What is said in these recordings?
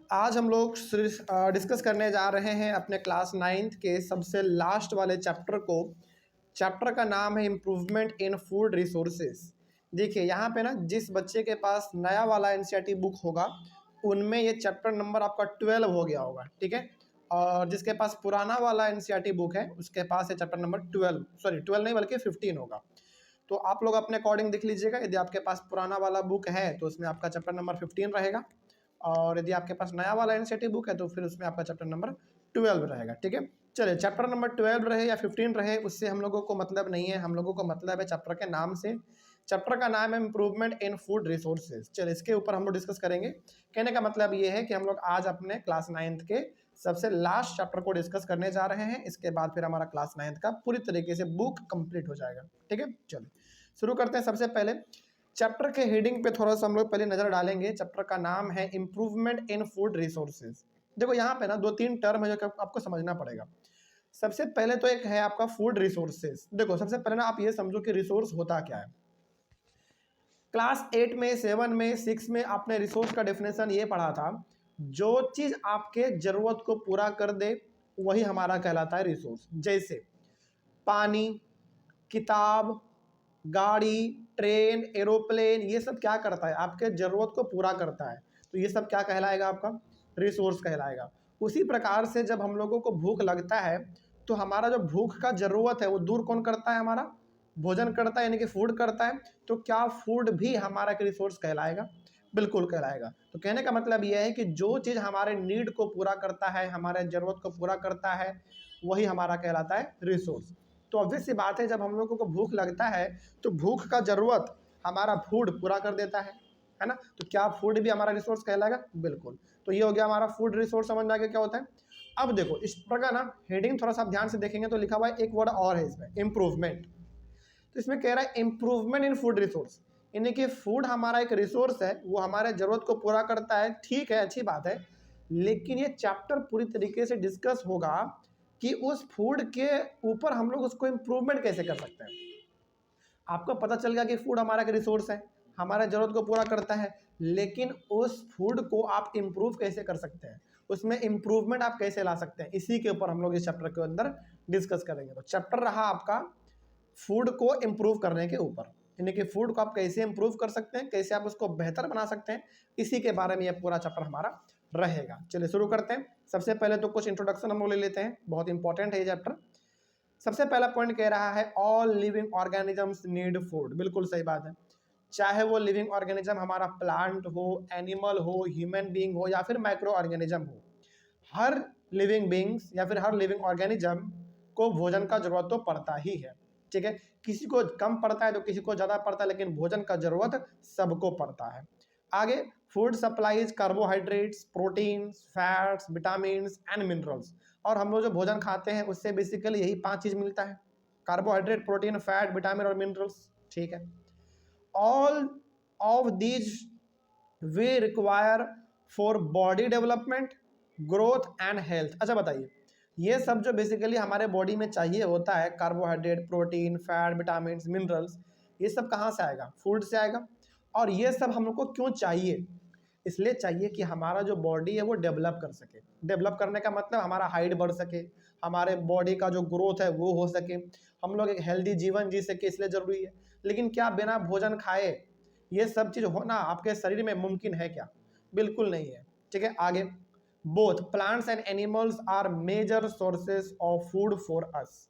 आज हम लोग डिस्कस करने जा रहे हैं अपने क्लास नाइन्थ के सबसे लास्ट वाले चैप्टर को। चैप्टर का नाम है इम्प्रूवमेंट इन फूड रिसोर्सेज। देखिए यहाँ पे ना, जिस बच्चे के पास नया वाला एनसीईआरटी बुक होगा उनमें ये चैप्टर नंबर आपका 12 हो गया होगा, ठीक है। और जिसके पास पुराना वाला एनसीईआरटी बुक है उसके पास ये चैप्टर नंबर 12, सॉरी 12 नहीं बल्कि 15 होगा। तो आप लोग अपने अकॉर्डिंग देख लीजिएगा। यदि आपके पास पुराना वाला बुक है तो उसमें आपका चैप्टर नंबर 15 रहेगा, और यदि आपके पास नया वाला एनसीईआरटी बुक है तो फिर उसमें आपका चैप्टर नंबर 12 रहेगा, ठीक है। चलिए, चैप्टर नंबर 12 रहे या 15 रहे उससे हम लोगों को मतलब नहीं है, हम लोगों को मतलब है चैप्टर के नाम से। चैप्टर का नाम है इम्प्रूवमेंट इन फूड रिसोर्सेज। चलिए, इसके ऊपर हम लोग डिस्कस करेंगे। कहने का मतलब ये है कि हम लोग आज अपने क्लास नाइन्थ के सबसे लास्ट चैप्टर को डिस्कस करने जा रहे हैं। इसके बाद फिर हमारा क्लास नाइन्थ का पूरी तरीके से बुक कंप्लीट हो जाएगा, ठीक है। चलिए शुरू करते हैं। सबसे पहले चैप्टर के हेडिंग पे थोड़ा सा हम लोग पहले नजर डालेंगे। चैप्टर का नाम है इम्प्रूवमेंट इन फूड रिसोर्सेज। देखो यहाँ पे ना 2-3 टर्म है जो आपको समझना पड़ेगा। सबसे पहले तो एक है आपका फूड रिसोर्सेज। देखो सबसे पहले ना आप ये समझो कि रिसोर्स होता क्या है। क्लास 8 में, 7 में, 6 में आपने रिसोर्स का डेफिनेशन ये पढ़ा था, जो चीज आपके जरूरत को पूरा कर दे वही हमारा कहलाता है रिसोर्स। जैसे पानी, किताब, गाड़ी, ट्रेन, एरोप्लेन, ये सब क्या करता है, आपके ज़रूरत को पूरा करता है। तो ये सब क्या कहलाएगा, आपका रिसोर्स कहलाएगा। उसी प्रकार से जब हम लोगों को भूख लगता है तो हमारा जो भूख का ज़रूरत है वो दूर कौन करता है, हमारा भोजन करता है, यानी कि फूड करता है। तो क्या फूड भी हमारा एक रिसोर्स कहलाएगा? बिल्कुल कहलाएगा। तो कहने का मतलब यह है कि जो चीज़ हमारे नीड को पूरा करता है, हमारे ज़रूरत को पूरा करता है, वही हमारा कहलाता है रिसोर्स। तो ऑब्वियस सी बात है, जब हम लोगों को भूख लगता है तो भूख का ज़रूरत हमारा फूड पूरा कर देता है ना। तो क्या फूड भी हमारा रिसोर्स कहलाएगा? बिल्कुल। तो ये हो गया हमारा फूड रिसोर्स। समझ में आ गया क्या होता है। अब देखो इस प्रकार ना हेडिंग थोड़ा सा आप ध्यान से देखेंगे तो लिखा हुआ है एक वर्ड और है इसमें, इम्प्रूवमेंट। तो इसमें कह रहा है इम्प्रूवमेंट इन फूड रिसोर्स, यानी कि फूड हमारा एक रिसोर्स है, वो हमारे ज़रूरत को पूरा करता है। ठीक है, अच्छी बात है, लेकिन ये चैप्टर पूरी तरीके से डिस्कस होगा कि उस फूड के ऊपर हम लोग उसको इम्प्रूवमेंट कैसे कर सकते हैं। आपको पता चल गया कि फूड हमारा एक रिसोर्स है, हमारे ज़रूरत को पूरा करता है, लेकिन उस फूड को आप इम्प्रूव कैसे कर सकते हैं, उसमें इम्प्रूवमेंट आप कैसे ला सकते हैं, इसी के ऊपर हम लोग इस चैप्टर के अंदर डिस्कस करेंगे। तो चैप्टर रहा आपका फूड को इम्प्रूव करने के ऊपर, यानी कि फूड को आप कैसे इम्प्रूव कर सकते हैं, कैसे आप उसको बेहतर बना सकते हैं, इसी के बारे में यह पूरा चैप्टर हमारा रहेगा। चलिए शुरू करते हैं। सबसे पहले तो कुछ इंट्रोडक्शन हम लोग ले लेते हैं, बहुत इंपॉर्टेंट है ये चैप्टर। सबसे पहला पॉइंट कह रहा है all living organisms need food. बिल्कुल सही बात है। चाहे वो लिविंग ऑर्गेनिज्म हमारा प्लांट हो, एनिमल हो, ह्यूमन बीइंग हो या फिर माइक्रो ऑर्गेनिज्म हो, हर लिविंग बीइंग्स या फिर हर लिविंग ऑर्गेनिज्म को भोजन का जरूरत तो पड़ता ही है, ठीक है। किसी को कम पड़ता है तो किसी को ज़्यादा पड़ता है, लेकिन भोजन का जरूरत सबको पड़ता है। आगे, food supplies carbohydrates, proteins, fats, vitamins and minerals. और हम लोग जो भोजन खाते हैं उससे बेसिकली यही 5 चीज़ मिलता है, कार्बोहाइड्रेट, प्रोटीन, फैट, विटामिन और मिनरल्स, ठीक है। All of these way require for body development, growth and health. अच्छा बताइए, ये सब जो बेसिकली हमारे बॉडी में चाहिए होता है, carbohydrate, protein, fat, vitamin, minerals, ये सब कहाँ से आएगा? फूड से आएगा। और ये सब हम लोग को क्यों चाहिए? इसलिए चाहिए कि हमारा जो बॉडी है वो डेवलप कर सके। डेवलप करने का मतलब हमारा हाइट बढ़ सके, हमारे बॉडी का जो ग्रोथ है वो हो सके, हम लोग एक हेल्दी जीवन जी सके, इसलिए ज़रूरी है। लेकिन क्या बिना भोजन खाए ये सब चीज़ होना आपके शरीर में मुमकिन है क्या? बिल्कुल नहीं है, ठीक है। आगे, both plants and animals are major sources of food for us.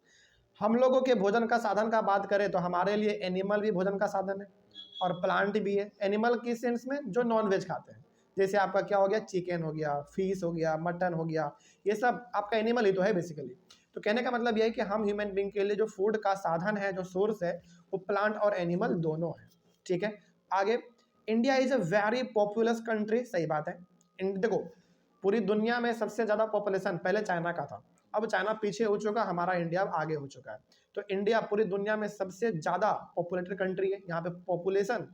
हम लोगों के भोजन का साधन का बात करें तो हमारे लिए एनिमल भी भोजन का साधन है और प्लांट भी है। एनिमल की सेंस में जो नॉन वेज खाते हैं, जैसे आपका क्या हो गया, चिकन हो गया, फिश हो गया, मटन हो गया, ये सब आपका एनिमल ही तो है बेसिकली। तो कहने का मतलब यह है कि हम ह्यूमन बींग के लिए जो फूड का साधन है, जो सोर्स है, वो प्लांट और एनिमल दोनों है, ठीक है। आगे, India is a very populace country. सही बात है। देखो पूरी दुनिया में सबसे ज़्यादा पॉपुलेशन पहले चाइना का था, अब चाइना पीछे हो चुका, हमारा इंडिया आगे हो चुका है। तो इंडिया पूरी दुनिया में सबसे ज़्यादा पॉपुलेटेड कंट्री है। यहाँ पे पॉपुलेशन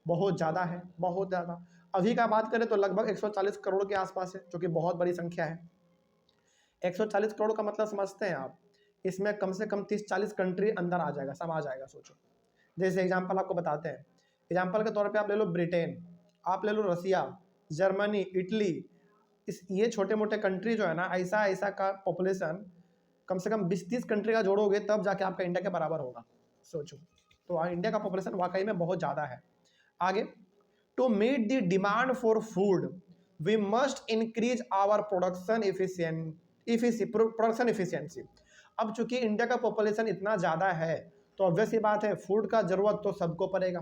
बहुत ज़्यादा है, बहुत ज़्यादा। अभी का बात करें तो लगभग 140 करोड़ के आसपास है, जो कि बहुत बड़ी संख्या है। 140 करोड़ का मतलब समझते हैं आप, इसमें कम से कम 30-40 कंट्री अंदर आ जाएगा, समा जाएगा। सोचो, जैसे एग्जांपल आपको बताते हैं। एग्जांपल के तौर पे आप ले लो ब्रिटेन, आप ले लो रसिया, जर्मनी, इटली, इस ये छोटे मोटे कंट्री जो है ना, ऐसा ऐसा का पॉपुलेशन कम से कम 20-30 कंट्री का जोड़ोगे तब जाके आपका इंडिया के बराबर होगा, सोचो। तो इंडिया का पॉपुलेशन वाकई में बहुत ज़्यादा है। आगे, to meet the demand for food we must increase our production efficiency. अब चूंकि इंडिया का पॉपुलेशन इतना ज़्यादा है तो ऑब्वियस ही बात है फूड का ज़रूरत तो सबको पड़ेगा।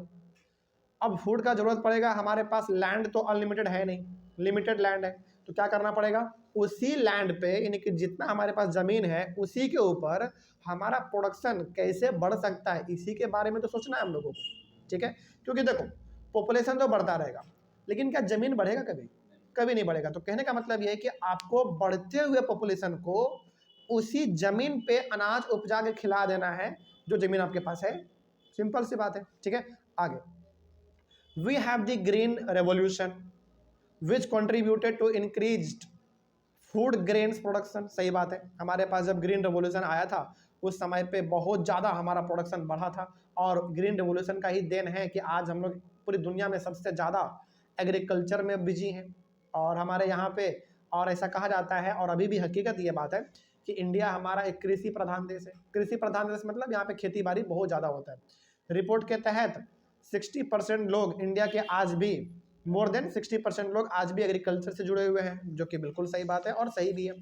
अब फूड का ज़रूरत पड़ेगा, हमारे पास लैंड तो अनलिमिटेड है नहीं, लिमिटेड लैंड है, तो क्या करना पड़ेगा, उसी लैंड पे यानी कि जितना हमारे पास ज़मीन है उसी के ऊपर हमारा प्रोडक्शन कैसे बढ़ सकता है, इसी के बारे में तो सोचना है हम लोगों को, ठीक है। क्योंकि देखो पॉपुलेशन तो बढ़ता रहेगा लेकिन क्या ज़मीन बढ़ेगा, कभी कभी नहीं बढ़ेगा। तो कहने का मतलब ये है कि आपको बढ़ते हुए पॉपुलेशन को उसी जमीन पे अनाज उपजा के खिला देना है जो जमीन आपके पास है, सिंपल सी बात है, ठीक है। आगे, we have the green revolution which contributed to increased food grains production. सही बात है, हमारे पास जब ग्रीन रेवोल्यूशन आया था उस समय पे बहुत ज़्यादा हमारा प्रोडक्शन बढ़ा था और ग्रीन रेवोल्यूशन का ही देन है कि आज हम लोग पूरी दुनिया में सबसे ज़्यादा एग्रीकल्चर में बिजी हैं। और हमारे यहाँ पे और ऐसा कहा जाता है और अभी भी हकीकत ये बात है कि इंडिया हमारा एक कृषि प्रधान देश है। कृषि प्रधान देश मतलब यहाँ पे खेती बाड़ी बहुत ज़्यादा होता है। रिपोर्ट के तहत 60% लोग इंडिया के आज भी, मोर देन 60% लोग आज भी एग्रीकल्चर से जुड़े हुए हैं, जो कि बिल्कुल सही बात है और सही भी है।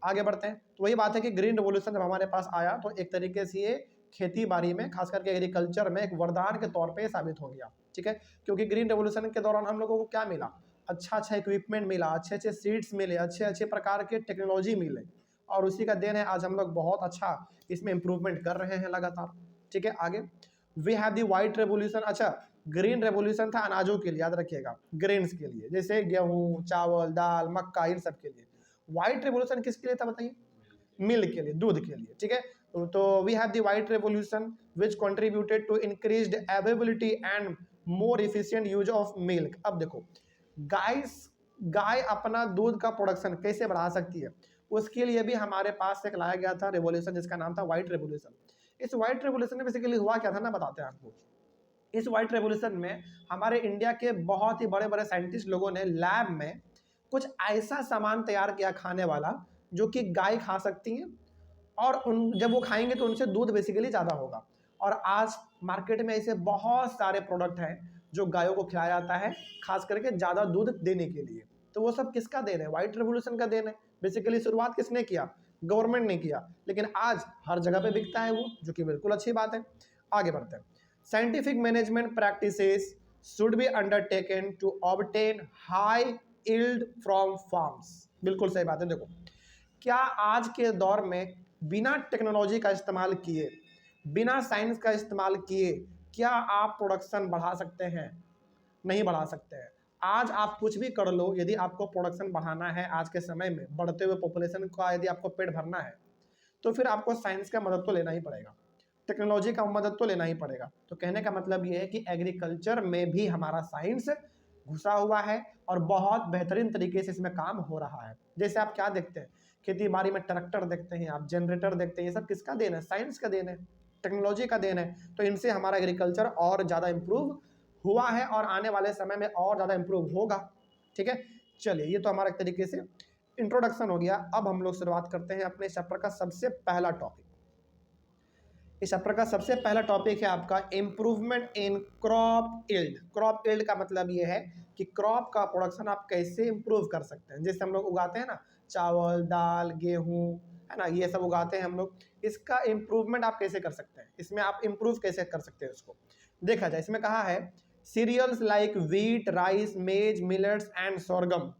आगे बढ़ते हैं, तो वही बात है कि ग्रीन रेवोल्यूशन जब हमारे पास आया तो एक तरीके से ये खेती बाड़ी में खास करके एग्रीकल्चर में एक वरदान के तौर पे साबित हो गया, ठीक है। क्योंकि ग्रीन रेवोल्यूशन के दौरान हम लोगों को क्या मिला, अच्छा इक्विपमेंट मिला, अच्छे सीड्स मिले, अच्छे प्रकार के टेक्नोलॉजी मिले और उसी का देन है आज हम लोग बहुत अच्छा इसमें इम्प्रूवमेंट कर रहे हैं लगातार, ठीक है। आगे, we have the white revolution. अच्छा, ग्रीन रेवोल्यूशन था अनाजों के लिए, याद रखिएगा, ग्रेन्स के लिए, जैसे गेहूं, चावल, दाल, मक्का, इन सब के लिए। व्हाइट रेवोल्यूशन किसके लिए था बताइए, मिल्क के लिए, दूध के लिए, ठीक है। तो we have the white revolution which contributed to increased availability and more efficient use of milk. अब देखो गाय अपना दूध का प्रोडक्शन कैसे बढ़ा सकती है, उसके लिए भी हमारे पास एक लाया गया था रेवोल्यूशन जिसका नाम था व्हाइट रेवोल्यूशन। इस व्हाइट रेवोल्यूशन में बेसिकली हुआ क्या था ना, बताते हैं आपको। इस व्हाइट रेवोल्यूशन में हमारे इंडिया के बहुत ही बड़े बड़े साइंटिस्ट लोगों ने लैब में कुछ ऐसा सामान तैयार किया खाने वाला जो कि गाय खा सकती हैं और जब वो खाएंगे तो उनसे दूध बेसिकली ज़्यादा होगा। और आज मार्केट में ऐसे बहुत सारे प्रोडक्ट हैं जो गायों को खिलाया जाता है खास करके ज़्यादा दूध देने के लिए। तो वो सब किसका देन है, व्हाइट रेवोल्यूशन का देन है। बेसिकली शुरुआत किसने किया, गवर्नमेंट ने किया, लेकिन आज हर जगह पे बिकता है वो, जो कि बिल्कुल अच्छी बात है। आगे बढ़ते हैं, scientific management practices should be undertaken to obtain high yield from farms. बिल्कुल सही बात है। देखो, क्या आज के दौर में बिना टेक्नोलॉजी का इस्तेमाल किए, बिना साइंस का इस्तेमाल किए क्या आप प्रोडक्शन बढ़ा सकते हैं, नहीं बढ़ा सकते हैं। आज आप कुछ भी कर लो, यदि आपको प्रोडक्शन बढ़ाना है आज के समय में, बढ़ते हुए पॉपुलेशन का यदि आपको पेट भरना है तो फिर आपको साइंस का मदद तो लेना ही पड़ेगा, टेक्नोलॉजी का मदद तो लेना ही पड़ेगा। तो कहने का मतलब ये है कि एग्रीकल्चर में भी हमारा साइंस घुसा हुआ है और बहुत बेहतरीन तरीके से इसमें काम हो रहा है। जैसे आप क्या देखते हैं, खेती बाड़ी में ट्रैक्टर देखते हैं, आप जनरेटर देखते हैं, ये सब किसका देन है, साइंस का देन है, टेक्नोलॉजी का देन है। तो इनसे हमारा एग्रीकल्चर और ज़्यादा इम्प्रूव हुआ है और आने वाले समय में और ज़्यादा इम्प्रूव होगा, ठीक है। चलिए, ये तो हमारा एक तरीके से इंट्रोडक्शन हो गया। अब हम लोग शुरुआत करते हैं अपने चैप्टर का सबसे पहला टॉपिक। इस चैप्टर का सबसे पहला टॉपिक है आपका improvement in crop yield. Crop yield का मतलब ये है कि क्रॉप का प्रोडक्शन आप कैसे इम्प्रूव कर सकते हैं। जैसे हम लोग उगाते हैं ना चावल, दाल, गेहूँ, है ना, ये सब उगाते हैं हम लोग, इसका इम्प्रूवमेंट आप कैसे कर सकते हैं, इसमें आप इम्प्रूव कैसे कर सकते हैं उसको देखा जाए। इसमें कहा है cereals like wheat, rice, maize, millets and sorghum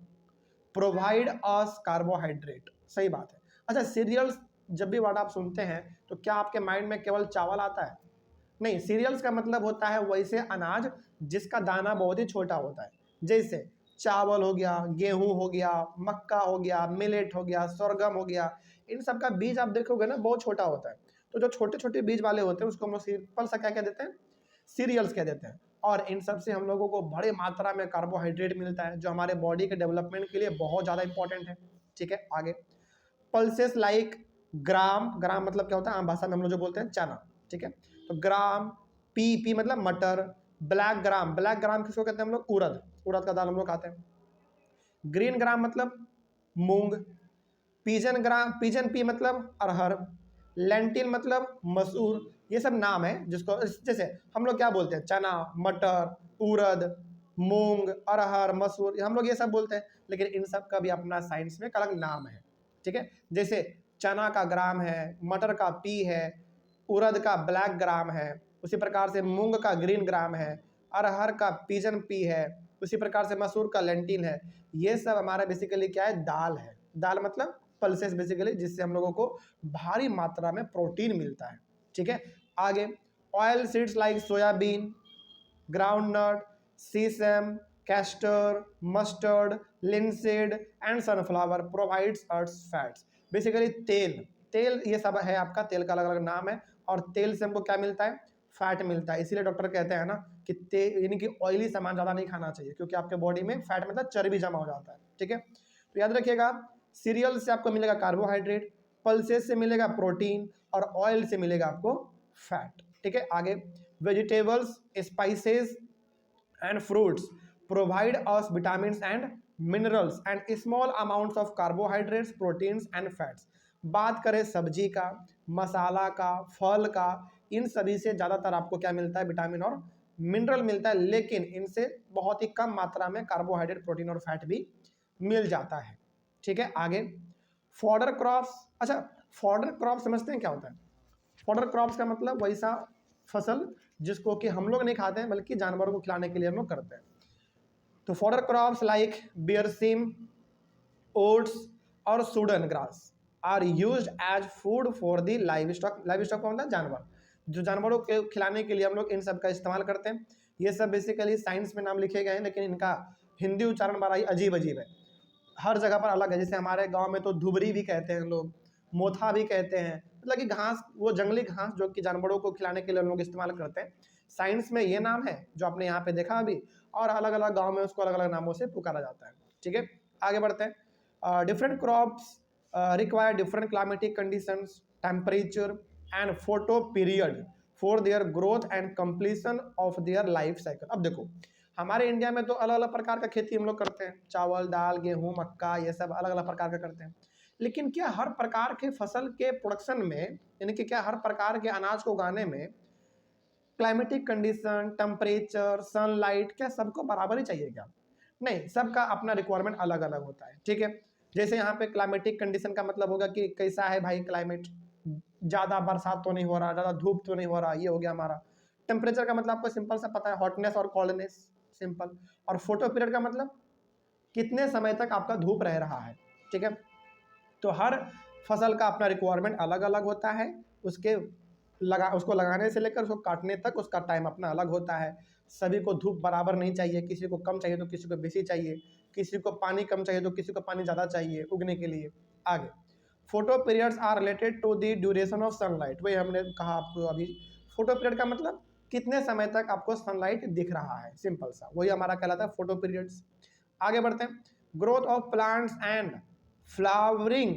provide us carbohydrate. सही बात है। अच्छा, सीरियल्स जब भी वर्ड आप सुनते हैं तो क्या आपके माइंड में केवल चावल आता है, नहीं। सीरियल्स का मतलब होता है वैसे अनाज जिसका दाना बहुत ही छोटा होता है, जैसे चावल हो गया, गेहूं हो गया, मक्का हो गया, मिलेट हो गया, सोरगम हो गया। इन सब का बीज आप देखोगे ना बहुत छोटा होता है। तो जो छोटे छोटे बीज वाले होते हैं उसको हम लोग सिंपल सा क्या कह देते हैं, सीरियल्स कह देते हैं। और इन सब से हम लोगों को बड़े मात्रा में कार्बोहाइड्रेट मिलता है जो हमारे बॉडी के डेवलपमेंट के लिए बहुत ज़्यादा इंपॉर्टेंट है, ठीक है। आगे, पल्सेस लाइक ग्राम, ग्राम मतलब क्या होता है आम भाषा में हम लोग जो बोलते हैं चना, ठीक है। तो ग्राम, पी मतलब मटर, ब्लैक ग्राम, ब्लैक ग्राम किसको कहते हैं हम लोग, उड़द, उड़द का दाल हम लोग खाते हैं, ग्रीन ग्राम मतलब मूंग, पिजन पी मतलब अरहर, लेंटिल मतलब मसूर, ये सब नाम है जिसको जैसे हम लोग क्या बोलते हैं, चना, मटर, उड़द, मूंग, अरहर, मसूर, हम लोग ये सब बोलते हैं, लेकिन इन सब का भी अपना साइंस में एक अलग नाम है। ठीक है, जैसे चना का ग्राम है, मटर का पी है, उड़द का ब्लैक ग्राम है, उसी प्रकार से मूंग का ग्रीन ग्राम है, अरहर का पिजन पी है, उसी प्रकार से मसूर का लेंटिल है। ये सब हमारा बेसिकली क्या है, दाल है। दाल मतलब पल्सेस बेसिकली, जिससे हम लोगों को भारी मात्रा में प्रोटीन मिलता है। ठीक है, आगे oil seeds like soybean, groundnut, sesame, castor, mustard, linseed and sunflower provides earth fats. Basically तेल, तेल ये सब है आपका, तेल का अलग अलग नाम है, और तेल से हमको क्या मिलता है, फैट मिलता है। इसीलिए डॉक्टर कहते हैं ना कि तेल यानी कि ऑयली सामान ज़्यादा नहीं खाना चाहिए, क्योंकि आपके बॉडी में फैट मतलब चर्बी जमा हो जाता है। ठीक है, तो याद रखिएगा, सीरियल से आपको मिलेगा कार्बोहाइड्रेट, पल्सेस से मिलेगा प्रोटीन, और ऑयल से मिलेगा आपको फैट। ठीक है, आगे vegetables, spices and fruits provide us vitamins and minerals and small amounts of carbohydrates, proteins and fats। बात करें सब्जी का, मसाला का, फल का, इन सभी से ज़्यादातर आपको क्या मिलता है, विटामिन और मिनरल मिलता है, लेकिन इनसे बहुत ही कम मात्रा में कार्बोहाइड्रेट, प्रोटीन और फैट भी मिल जाता है। ठीक है, आगे फॉडर क्रॉप्स। अच्छा, फॉडर क्रॉप समझते हैं क्या होता है? फॉडर क्रॉप्स का मतलब वैसा फसल जिसको कि हम लोग नहीं खाते हैं, बल्कि जानवरों को खिलाने के लिए हम लोग करते हैं। तो fodder crops like berseem, oats और Sudan grass are used as food for the livestock. Livestock का मतलब जानवर, जो जानवरों के खिलाने के लिए हम लोग इन सब का इस्तेमाल करते हैं। ये सब बेसिकली साइंस में नाम लिखे गए हैं, लेकिन इनका हिंदी उच्चारण बड़ा ही अजीब अजीब है, हर जगह पर अलग है। जैसे हमारे गांव में तो धुबरी भी कहते हैं लोग, मोथा भी कहते हैं, मतलब कि घास, वो जंगली घास जो कि जानवरों को खिलाने के लिए लोग इस्तेमाल करते हैं। साइंस में ये नाम है जो आपने यहाँ पे देखा अभी, और अलग अलग गांव में उसको अलग अलग नामों से पुकारा जाता है। ठीक है, आगे बढ़ते हैं। Different crops require different climatic conditions, temperature and photo period for their growth and completion of their life cycle. अब देखो, हमारे इंडिया में तो अलग अलग प्रकार का खेती हम लोग करते हैं, चावल, दाल, गेहूं, मक्का, ये सब अलग अलग प्रकार का करते हैं। लेकिन क्या हर प्रकार के फसल के प्रोडक्शन में, यानी कि क्या हर प्रकार के अनाज को उगाने में क्लाइमेटिक कंडीशन, टेम्परेचर, सनलाइट क्या सबको बराबर ही चाहिए क्या? नहीं, सबका अपना रिक्वायरमेंट अलग अलग होता है। ठीक है, जैसे यहाँ पे क्लाइमेटिक कंडीशन का मतलब होगा कि कैसा है भाई क्लाइमेट, ज़्यादा बरसात तो नहीं हो रहा, ज़्यादा धूप तो नहीं हो रहा, ये हो गया हमारा। टेम्परेचर का मतलब आपको सिंपल सा पता है, हॉटनेस और कोल्डनेस, सिंपल। और फोटो पीरियड का मतलब कितने समय तक आपका धूप रह रहा है। ठीक है, तो हर फसल का अपना रिक्वायरमेंट अलग अलग होता है, उसको लगाने से लेकर उसको काटने तक उसका टाइम अपना अलग होता है। सभी को धूप बराबर नहीं चाहिए, किसी को कम चाहिए तो किसी को बेसी चाहिए, किसी को पानी कम चाहिए तो किसी को पानी ज़्यादा चाहिए उगने के लिए। आगे photo periods are related to the duration of sunlight. वही हमने कहा आपको अभी, फोटो पीरियड का मतलब कितने समय तक आपको सनलाइट दिख रहा है, सिंपल सा, वही हमारा कहलाता है फोटो पीरियड्स। आगे बढ़ते हैं। Growth of plants and flowering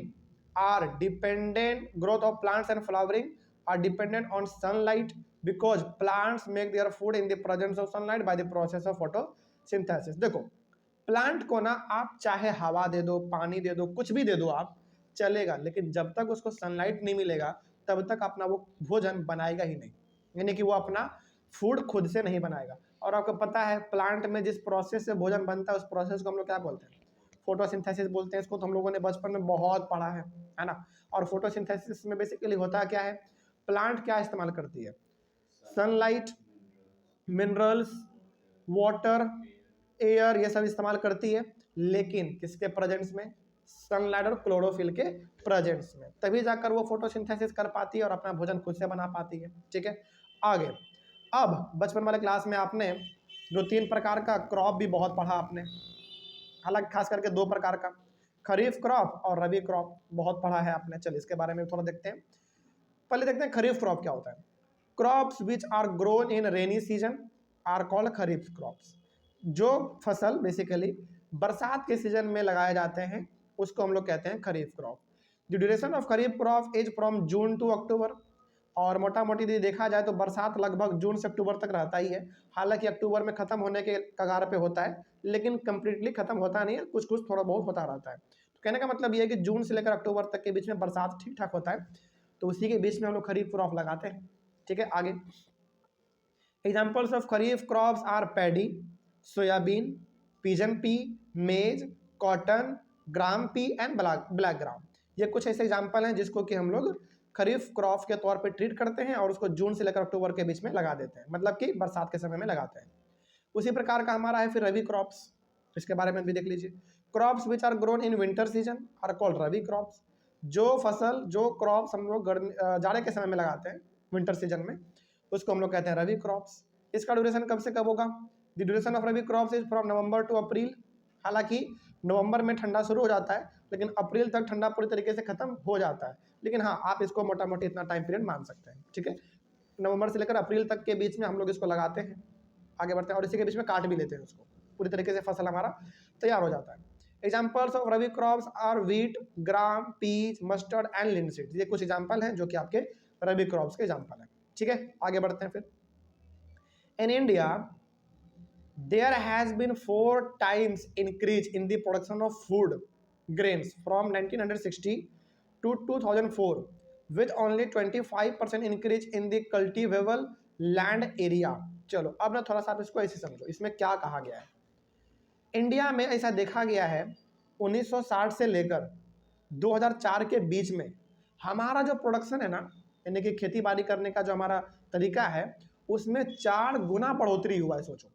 are dependent, growth of plants and flowering are dependent on sunlight because plants make their food in the presence of sunlight by the process of photosynthesis। देखो, plant को ना आप चाहे हवा दे दो, पानी दे दो, कुछ भी दे दो आप, चलेगा, लेकिन जब तक उसको सनलाइट नहीं मिलेगा तब तक अपना वो भोजन बनाएगा ही नहीं, यानी कि वो अपना फूड खुद से नहीं बनाएगा। और आपको पता है प्लांट में जिस प्रोसेस से भोजन बनता है उस प्रोसेस को हम लोग क्या बोलते हैं, फोटोसिंथेसिस बोलते हैं। इसको तो हम लोगों ने बचपन में बहुत पढ़ा है ना। और फोटोसिंथेसिस में बेसिकली होता क्या है, प्लांट क्या इस्तेमाल करती है, सनलाइट, मिनरल्स, वाटर, एयर, ये सब इस्तेमाल करती है, लेकिन किसके प्रेजेंस में, सनलाइट और क्लोरोफिल के प्रेजेंस में, तभी जाकर वो फोटोसिंथेसिस कर पाती है और अपना भोजन खुद से बना पाती है। ठीक है, आगे अब बचपन वाले क्लास में आपने जो 3 प्रकार का क्रॉप भी बहुत पढ़ा आपने, हालांकि खास करके 2 प्रकार का, खरीफ क्रॉप और रबी क्रॉप बहुत पढ़ा है आपने। चलिए इसके बारे में थोड़ा देखते हैं। पहले देखते हैं खरीफ क्रॉप क्या होता है। Crops which are grown in rainy season are called kharif crops. जो फसल बेसिकली बरसात के सीजन में लगाए जाते हैं उसको हम लोग कहते हैं kharif crop. The duration of kharif crop is from June to October. और मोटा मोटी यदि देखा जाए तो बरसात लगभग जून से अक्टूबर तक रहता ही है। हालांकि अक्टूबर में ख़त्म होने के कगार पे होता है, लेकिन कंप्लीटली ख़त्म होता नहीं है, कुछ कुछ थोड़ा बहुत होता रहता है। तो कहने का मतलब ये है कि जून से लेकर अक्टूबर तक के बीच में बरसात ठीक ठाक होता है, तो उसी के बीच में हम लोग खरीफ क्रॉप लगाते हैं। ठीक है, आगे examples of kharif crops are paddy, soybean, pigeon pea, maize, cotton, gram pea and black gram. ये कुछ ऐसे एग्जाम्पल हैं जिसको कि हम लोग खरीफ क्रॉप के तौर पे ट्रीट करते हैं और उसको जून से लेकर अक्टूबर के बीच में लगा देते हैं, मतलब कि बरसात के समय में लगाते हैं। उसी प्रकार का हमारा है फिर रबी क्रॉप्स, इसके बारे में भी देख लीजिए। Crops which are grown in winter season are called rabi crops. जो फसल, जो क्रॉप्स हम लोग जाड़े के समय में लगाते हैं विंटर सीजन में, उसको हम लोग कहते हैं रबी क्रॉप्स। इसका ड्यूरेशन कब से कब होगा? The duration of rabi crops is from November to April. हालांकि नवंबर में ठंडा शुरू हो जाता है, लेकिन अप्रैल तक ठंडा पूरी तरीके से खत्म हो जाता है। लेकिन हाँ, आप इसको मोटा मोटी इतना टाइम पीरियड मान सकते हैं। ठीक है, नवंबर से लेकर अप्रैल तक के बीच में हम लोग इसको लगाते हैं, आगे बढ़ते हैं, और इसी के बीच में काट भी लेते हैं उसको, पूरी तरीके से फसल हमारा तैयार हो जाता है। Examples of rabi crops are wheat, gram, peach, mustard and linseed. ये कुछ एग्जाम्पल हैं जो कि आपके रबी क्रॉप्स के एग्जाम्पल हैं। ठीक है, आगे बढ़ते हैं फिर। In India there has been 4 times increase in the production of food grains from 1960 to 2004 with only 25% increase in the cultivable land area। चलो अब ना थोड़ा सा आप इसको ऐसे समझो, इसमें क्या कहा गया है। इंडिया में ऐसा देखा गया है 1960 से लेकर 2004 के बीच में हमारा जो प्रोडक्शन है ना, यानी कि खेती बाड़ी करने का जो हमारा तरीका है, उसमें 4 गुना बढ़ोतरी हुआ है। सोचो,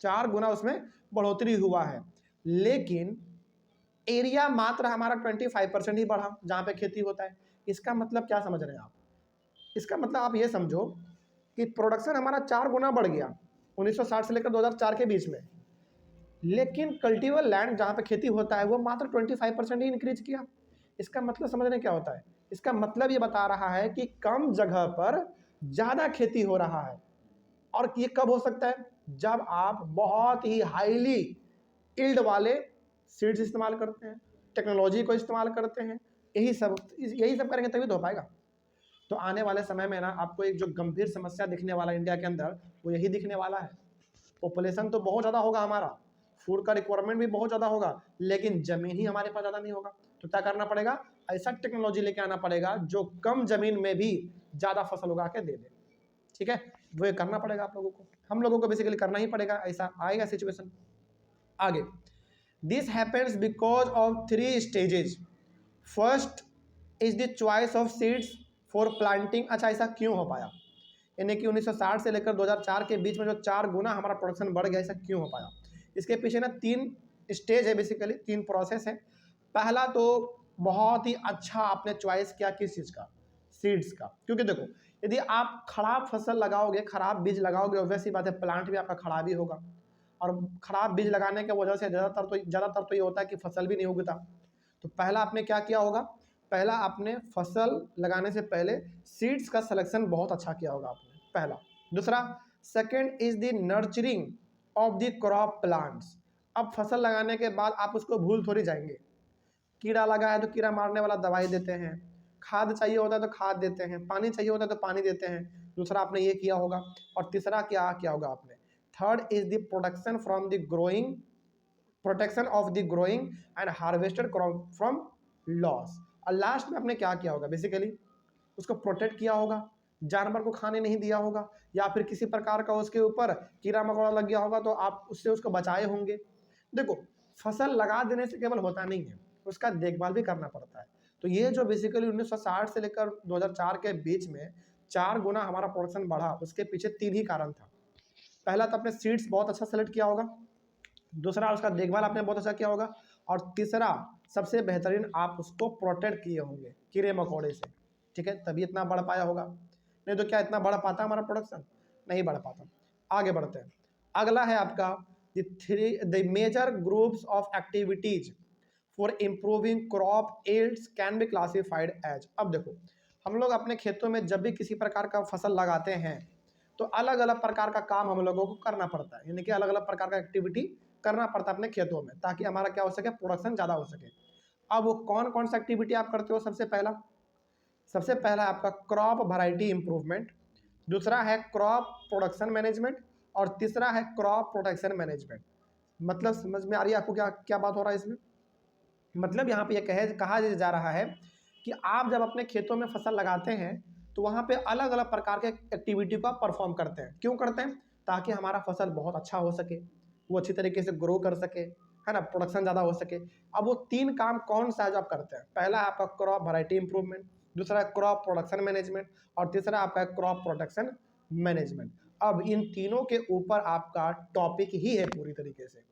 4 गुना उसमें बढ़ोतरी हुआ है, लेकिन एरिया मात्र हमारा 25% ही बढ़ा जहां पे खेती होता है। इसका मतलब क्या समझ रहे हैं आप? इसका मतलब आप ये समझो कि प्रोडक्शन हमारा 4 गुना बढ़ गया 1960 से लेकर 2004 के बीच में, लेकिन कल्टीवेबल लैंड जहां पे खेती होता है वो मात्र 25% ही इंक्रीज किया। इसका मतलब समझने क्या होता है? इसका मतलब ये बता रहा है कि कम जगह पर ज़्यादा खेती हो रहा है। और ये कब हो सकता है? जब आप बहुत ही हाईली इल्ड वाले सीड्स इस्तेमाल करते हैं, टेक्नोलॉजी को इस्तेमाल करते हैं, यही सब करेंगे तभी तो हो पाएगा। तो आने वाले समय में ना आपको एक जो गंभीर समस्या दिखने वाला इंडिया के अंदर, वो यही दिखने वाला है। पॉपुलेशन तो बहुत ज़्यादा होगा हमारा, फूड का रिक्वायरमेंट भी बहुत ज़्यादा होगा, लेकिन ज़मीन ही हमारे पास ज़्यादा नहीं होगा। तो क्या करना पड़ेगा? ऐसा टेक्नोलॉजी लेके आना पड़ेगा जो कम ज़मीन में भी ज़्यादा फसल उगा के दे दे। ठीक है, वो ये करना पड़ेगा आप लोगों को, हम लोगों को बेसिकली करना ही पड़ेगा, ऐसा आएगा सिचुएशन। आगे, this happens because of 3 stages. First is the choice of seeds for planting. अच्छा, ऐसा क्यों हो पाया? यानी कि 1960 से लेकर 2004 के बीच में जो 4 गुना हमारा प्रोडक्शन बढ़ गया, ऐसा क्यों हो पाया? इसके पीछे ना 3 स्टेज है, बेसिकली 3 प्रोसेस है। पहला तो बहुत ही अच्छा आपने चॉइस किया किस चीज़ का? सीड्स का। क्योंकि देखो, यदि आप खराब फसल लगाओगे, खराब बीज लगाओगे, ऑब्वियस सी बात है प्लांट भी आपका खराब ही होगा। और खराब बीज लगाने की वजह से ज़्यादातर तो ये होता है कि फसल भी नहीं उगता। तो पहला आपने क्या किया होगा? पहला आपने फसल लगाने से पहले सीड्स का सिलेक्शन बहुत अच्छा किया होगा आपने, पहला। दूसरा, second is the nurturing of the crop plants. अब फसल लगाने के बाद आप उसको भूल थोड़ी जाएंगे। कीड़ा लगा है तो कीड़ा मारने वाला दवाई देते हैं, खाद चाहिए होता है तो खाद देते हैं, पानी चाहिए होता है तो पानी देते हैं। दूसरा आपने ये किया होगा। और तीसरा क्या किया होगा आपने? Third is the protection from the growing, protection of the growing and harvested crop from loss. और लास्ट में आपने क्या किया होगा? बेसिकली उसको प्रोटेक्ट किया होगा, जानवर को खाने नहीं दिया होगा, या फिर किसी प्रकार का उसके ऊपर कीड़ा मकोड़ा लग गया होगा तो आप उससे उसको बचाए होंगे। देखो, फसल लगा देने से केवल होता नहीं है, उसका देखभाल भी करना पड़ता है। तो ये जो बेसिकली 1960 से लेकर 2004 के बीच में 4 गुना हमारा प्रोडक्शन बढ़ा, उसके पीछे 3 ही कारण था। पहला तो आपने सीड्स बहुत अच्छा सेलेक्ट किया होगा, दूसरा उसका देखभाल आपने बहुत अच्छा किया होगा, और तीसरा सबसे बेहतरीन आप उसको प्रोटेक्ट किए होंगे कीड़े मकोड़े से। ठीक है, तभी इतना बढ़ पाया होगा, नहीं तो क्या इतना बढ़ पाता हमारा प्रोडक्शन? नहीं बढ़ पाता। आगे बढ़ते हैं। अगला है आपका the major groups of activities for improving crop yields can be classified as. अब देखो, हम लोग अपने खेतों में जब भी किसी प्रकार का फसल लगाते हैं तो अलग अलग प्रकार का काम हम लोगों को करना पड़ता है, यानी कि अलग अलग प्रकार का एक्टिविटी करना पड़ता है अपने खेतों में, ताकि हमारा क्या हो सके? प्रोडक्शन ज़्यादा हो सके। अब वो कौन कौन सा एक्टिविटी आप करते हो? सबसे पहला सबसे पहला आपका क्रॉप वैरायटी इंप्रूवमेंट, दूसरा है क्रॉप प्रोडक्शन मैनेजमेंट और तीसरा है क्रॉप प्रोटेक्शन मैनेजमेंट। मतलब समझ में आ रही है आपको क्या क्या बात हो रहा है इसमें? मतलब यहाँ पे ये कहा जा रहा है कि आप जब अपने खेतों में फसल लगाते हैं तो वहाँ पे अलग अलग प्रकार के एक्टिविटी को आप परफॉर्म करते हैं। क्यों करते हैं? ताकि हमारा फसल बहुत अच्छा हो सके, वो अच्छी तरीके से ग्रो कर सके, है ना, प्रोडक्शन ज़्यादा हो सके। अब वो 3 काम कौन सा है जो आप करते हैं? पहला है आपका क्रॉप वैरायटी इंप्रूवमेंट, दूसरा है क्रॉप प्रोडक्शन मैनेजमेंट और तीसरा आपका है क्रॉप प्रोटेक्शन मैनेजमेंट। अब इन तीनों के ऊपर आपका टॉपिक ही है पूरी तरीके से।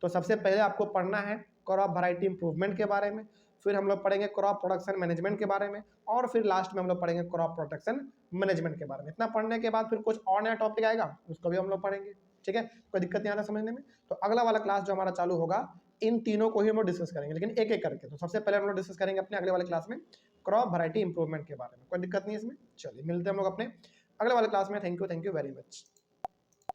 तो सबसे पहले आपको पढ़ना है क्रॉप वैरायटी इंप्रूवमेंट के बारे में, फिर हम लोग पढ़ेंगे क्रॉप प्रोडक्शन मैनेजमेंट के बारे में और फिर लास्ट में हम लोग पढ़ेंगे क्रॉप प्रोटेक्शन मैनेजमेंट के बारे में। इतना पढ़ने के बाद फिर कुछ और नया टॉपिक आएगा, उसको भी हम लोग पढ़ेंगे। ठीक है, कोई दिक्कत नहीं आता समझने में। तो अगला वाला क्लास जो हमारा चालू होगा, इन तीनों को ही हम लोग डिस्कस करेंगे, लेकिन एक एक करके। तो सबसे पहले हम लोग डिस्कस करेंगे अपने अगले वाले क्लास में क्रॉप वैरायटी इंप्रूवमेंट के बारे में। कोई दिक्कत नहीं इसमें। चलिए मिलते हैं हम लोग अपने अगले वाले क्लास में। Thank you very much.